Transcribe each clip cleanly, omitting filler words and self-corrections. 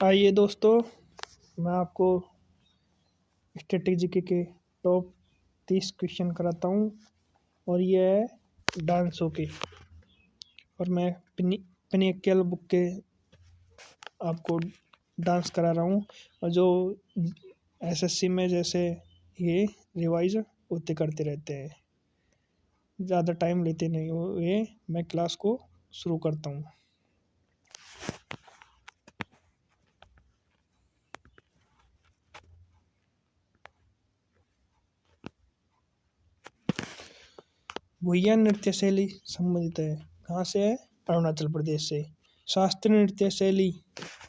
आइए दोस्तों, मैं आपको स्टैटिक जीके के टॉप 30 क्वेश्चन कराता हूँ और ये है डांसों के। और मैं पिनिकल बुक के आपको डांस करा रहा हूँ और जो एसएससी में जैसे ये रिवाइज होते करते रहते हैं, ज़्यादा टाइम लेते नहीं हो ये। मैं क्लास को शुरू करता हूँ। भुइयां नृत्य शैली संबंधित है। कहाँ से है? अरुणाचल प्रदेश से। शास्त्रीय नृत्य शैली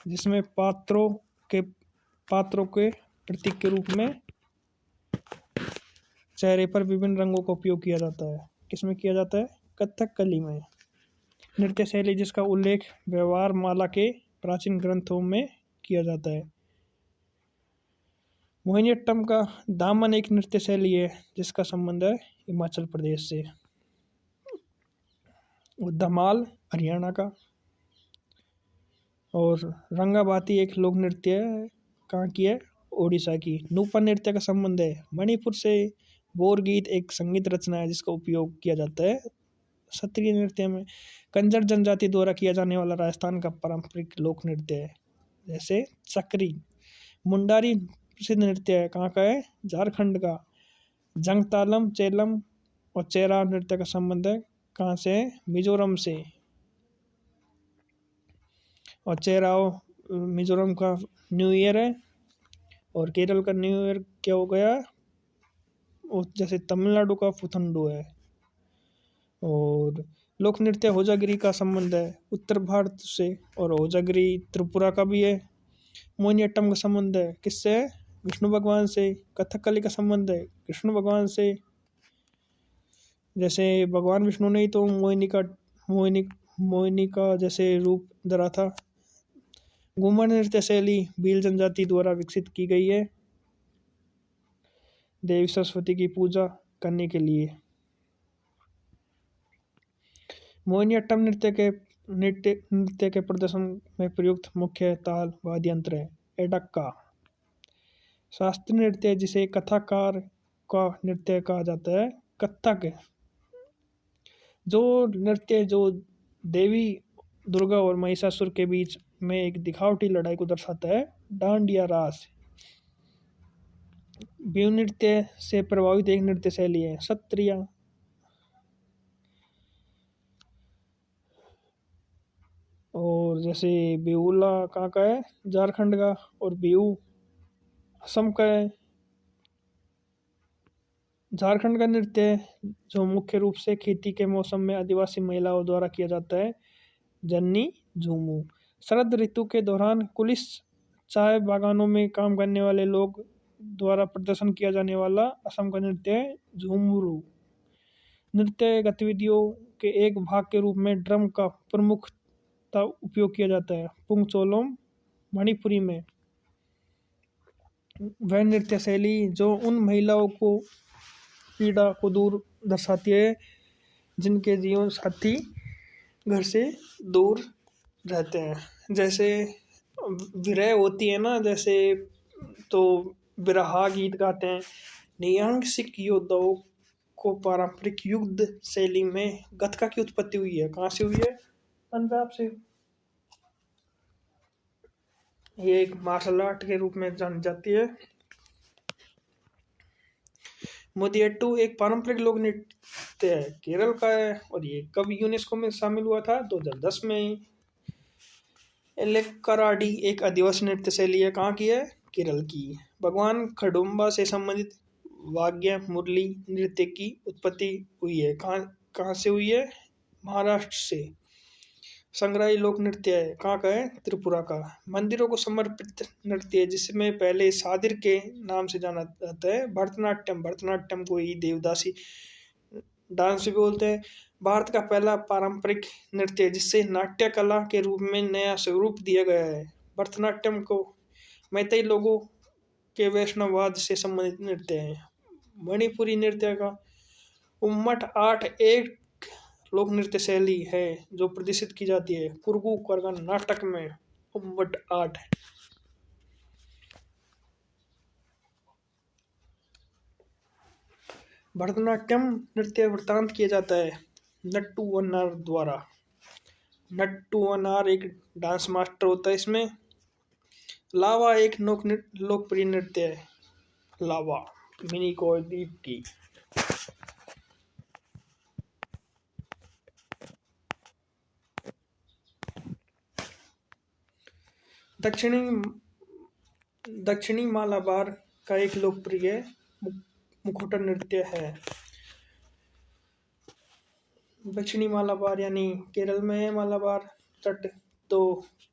जिसमें पात्रों के प्रतीक के रूप में चेहरे पर विभिन्न रंगों का उपयोग किया जाता है। किसमें किया जाता है? कथकली में। नृत्य शैली जिसका उल्लेख व्यवहार माला के प्राचीन ग्रंथों में किया जाता है। मोहिनीअट्टम का दामन एक नृत्य शैली है जिसका संबंध है हिमाचल प्रदेश से। धमाल हरियाणा का। और रंगाबाती एक लोक नृत्य है, कहाँ की है? ओडिशा की। नुपन नृत्य का संबंध है मणिपुर से। बोर गीत एक संगीत रचना है जिसका उपयोग किया जाता है क्षत्रिय नृत्य में। कंजर जनजाति द्वारा किया जाने वाला राजस्थान का पारंपरिक लोक नृत्य है जैसे चक्री। मुंडारी प्रसिद्ध नृत्य है, कहाँ का है? झारखंड का। जंगतालम, चेलम और चेरा नृत्य का संबंध है, कहाँ से है? मिजोरम से। और चेराओ मिजोरम का न्यू ईयर है और केरल का न्यू ईयर क्या हो गया? जैसे तमिलनाडु का पुथंडू है। और लोक नृत्य होजागिरी का संबंध है उत्तर भारत से और होजागिरी त्रिपुरा का भी है। मोहिनीअट्टम का संबंध है किससे? विष्णु भगवान से। कथकली का संबंध है कृष्ण भगवान से। जैसे भगवान विष्णु ने ही तो मोहिनी का जैसे रूप धरा था। घूमर नृत्य शैली भील जनजाति द्वारा विकसित की गई है देवी सरस्वती की पूजा करने के लिए। मोहिनीअट्टम नृत्य के प्रदर्शन में प्रयुक्त मुख्य ताल वाद्य यंत्र है एडक्का। शास्त्रीय नृत्य जिसे कथाकार का नृत्य कहा जाता है कथक। जो नृत्य जो देवी दुर्गा और महिषासुर के बीच में एक दिखावटी लड़ाई को दर्शाता है डांडिया रास। बिहू नृत्य से प्रभावित एक नृत्य शैली है सत्रिया। और जैसे बिहुला कहाँ का है? झारखंड का। और बिहू असम का है। झारखंड का नृत्य जो मुख्य रूप से खेती के मौसम में आदिवासी महिलाओं द्वारा किया जाता है जन्नी झूमू। शरद ऋतु के दौरान कुलिस चाय बागानों में काम करने वाले लोग द्वारा प्रदर्शन किया जाने वाला असम का नृत्य है झूमरू। नृत्य गतिविधियों के एक भाग के रूप में ड्रम का प्रमुखता उपयोग किया जाता है पुंगचोलोम मणिपुरी में। वह नृत्य शैली जो उन महिलाओं को पीड़ा को दूर दर्शाती है जिनके जीवन साथी घर से दूर रहते हैं। जैसे विरह होती है ना, जैसे तो विरहा गीत गाते हैं। निहंग सिख योद्धाओं को पारंपरिक युद्ध शैली में गतका की उत्पत्ति हुई है। कहाँ से हुई है? पंजाब से। ये एक मार्शल आर्ट के रूप में जानी जाती है। मोदियट्टू एक पारंपरिक लोक नृत्य है केरल का है और ये कब यूनेस्को में शामिल हुआ था? 2010 में। एलेक्काराडी एक आदिवासी नृत्य शैली है, कहाँ की है? केरल की। भगवान खडुम्बा से संबंधित वाद्य मुरली नृत्य की उत्पत्ति हुई है, कहाँ से हुई है? महाराष्ट्र से। संग्राही लोक नृत्य है, कहाँ का है? त्रिपुरा का। मंदिरों को समर्पित नृत्य है जिसमें पहले सादिर के नाम से जाना जाता है भरतनाट्यम को ही देवदासी डांस भी बोलते हैं। भारत का पहला पारंपरिक नृत्य जिससे नाट्य कला के रूप में नया स्वरूप दिया गया है। भरतनाट्यम को मैतेई लोगों के वैष्णववाद से संबंधित नृत्य है। मणिपुरी नृत्य का उम्मट आठ एक लोक नृत्य शैली है जो प्रदर्शित की जाती है कुर्गू करगन नाटक में। उम्मट आठ भरतनाट्यम नृत्य वृत्तांत किया जाता है नट्टू वन्नार द्वारा। नट्टू वन्नार एक डांस मास्टर होता है इसमें। लावा एक लोकप्रिय नृत्य है। लावा मिनी को द्वीप की। दक्षिणी दक्षिणी मालाबार का एक लोकप्रिय मुखौटा नृत्य है। दक्षिणी मालाबार यानी केरल में है मालाबार तट। तो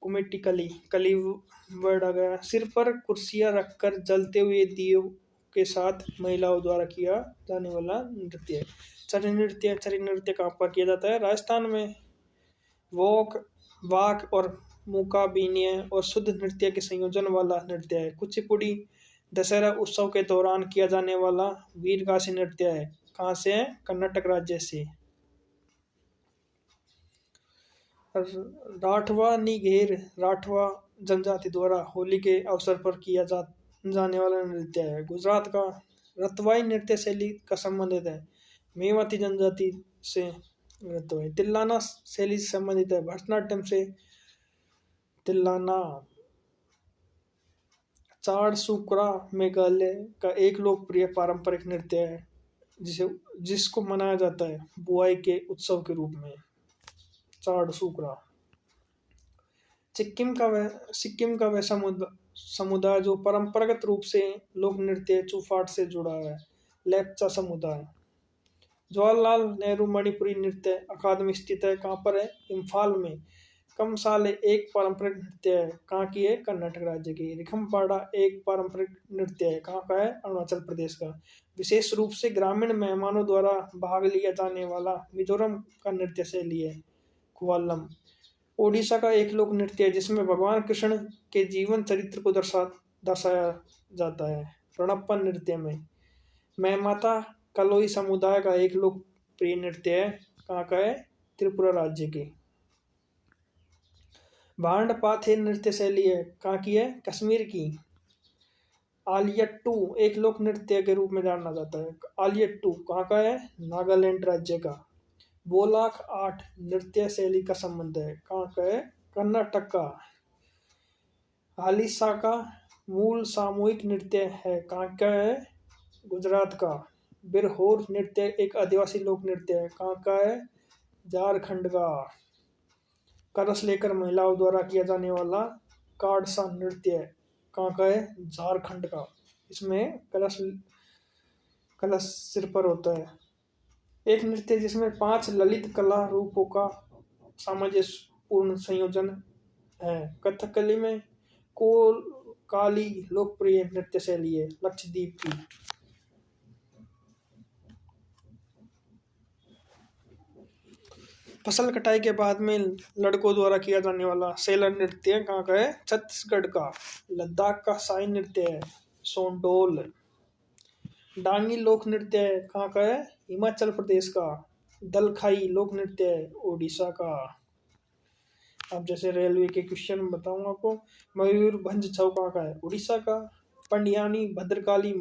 कुमेटी कली कली वर्ड आ गया। सिर पर कुर्सियां रखकर जलते हुए दियो के साथ महिलाओं द्वारा किया जाने वाला नृत्य है। चरी नृत्य कहाँ पर किया जाता है? राजस्थान में। वोक वाक और मुकाबिनिय और शुद्ध नृत्य के संयोजन वाला नृत्य है। कुचिपुड़ी दशहरा उत्सव के दौरान किया जाने वाला वीरगासी नृत्य है। कहाँ से है? कर्नाटक राज्य से। राठवा निघेर राठवा जनजाति द्वारा होली के अवसर पर किया जाने वाला नृत्य है। गुजरात का रतवाई नृत्य शैली का संबंधित है मेवाती जनजाति से। रतवाई तिल्लाना शैली से संबंधित है भरतनाट्यम से। तिल्लाना चाड़ सुकरा मेघालय का एक लोकप्रिय पारंपरिक नृत्य है जिसको मनाया जाता है बुआई के उत्सव के रूप में। चाड़ सुकरा सिक्किम का वह समुदाय जो परंपरागत रूप से लोक नृत्य चूफाट से जुड़ा है। लेप्चा समुदाय। जवाहरलाल नेहरू मणिपुरी नृत्य अकादमी स्थित है। कहाँ पर है? इम्फाल में। कमसाले एक पारंपरिक नृत्य है। कहाँ की है? कर्नाटक राज्य की। रिखमपाड़ा एक पारंपरिक नृत्य है। कहाँ का है? अरुणाचल प्रदेश का। विशेष रूप से ग्रामीण मेहमानों द्वारा भाग लिया जाने वाला मिजोरम का नृत्य शैली है। कुवालम ओडिशा का एक लोक नृत्य है जिसमें भगवान कृष्ण के जीवन चरित्र को दर्शाया जाता है। रणप्पा नृत्य में। मैमाता कलोई समुदाय का एक लोकप्रिय नृत्य है। कहाँ का है? त्रिपुरा राज्य की। भांड पाथे नृत्य शैली है। कहाँ की है? कश्मीर की। आलियट्टू एक लोक नृत्य के रूप में जाना जाता है। आलियट्टू कहाँ का है? नागालैंड राज्य का। बोलाक आठ नृत्य शैली का संबंध है। कहाँ का है? कर्नाटक का। हालिसा का मूल सामूहिक नृत्य है। कहाँ का है? गुजरात का। बिरहोर नृत्य एक आदिवासी लोक नृत्य है। कहाँ का है? झारखंड का। कलश लेकर महिलाओं द्वारा किया जाने वाला काड़सा नृत्य है। कहाँ का है? झारखंड का। इसमें कलश कलश सिर पर होता है। एक नृत्य जिसमें 5 ललित कला रूपों का सामंजस्यपूर्ण संयोजन है। कथकली में काली लोकप्रिय नृत्य शैली है लक्षद्वीप की। फसल कटाई के बाद में लड़कों द्वारा किया जाने वाला सेलर नृत्य कहाँ का है? छत्तीसगढ़ का। लद्दाख का साई नृत्य है सोंडोल। डांगी लोक नृत्य है। कहाँ का है? हिमाचल प्रदेश का। दलखाई लोक नृत्य है ओडिशा का। अब जैसे रेलवे के क्वेश्चन बताऊंगा आपको। मयूरभंज छऊ कहाँ का है? उड़ीसा का। पंडियानी भद्रकाली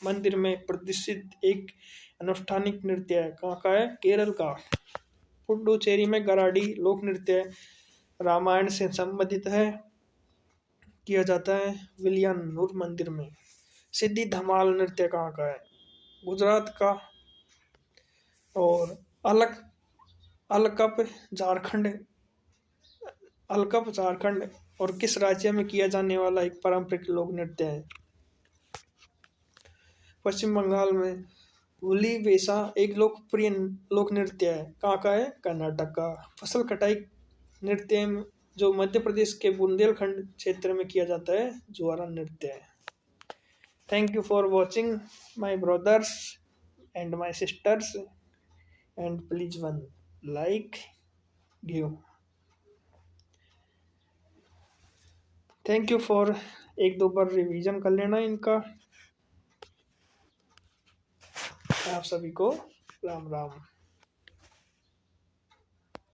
मंदिर में प्रदर्शित एक अनुष्ठानिक नृत्य है। कहाँ का है? केरल का। पुडुचेरी में गराडी लोक नृत्य रामायण से संबंधित है किया जाता है विलियनूर मंदिर में। सिद्धि धमाल नृत्य कहाँ का है? गुजरात का। और अलकप झारखंड और किस राज्य में किया जाने वाला एक पारंपरिक लोक नृत्य है? पश्चिम बंगाल में। हुली वेसा एक लोकप्रिय लोक नृत्य है। कहाँ का है? कर्नाटक का। फसल कटाई नृत्य जो मध्य प्रदेश के बुंदेलखंड क्षेत्र में किया जाता है जुआरा नृत्य है। Thank you for watching my brothers and my sister's and please one like give. Thank you for एक दो बार रिवीजन कर लेना इनका। आप सभी को राम राम।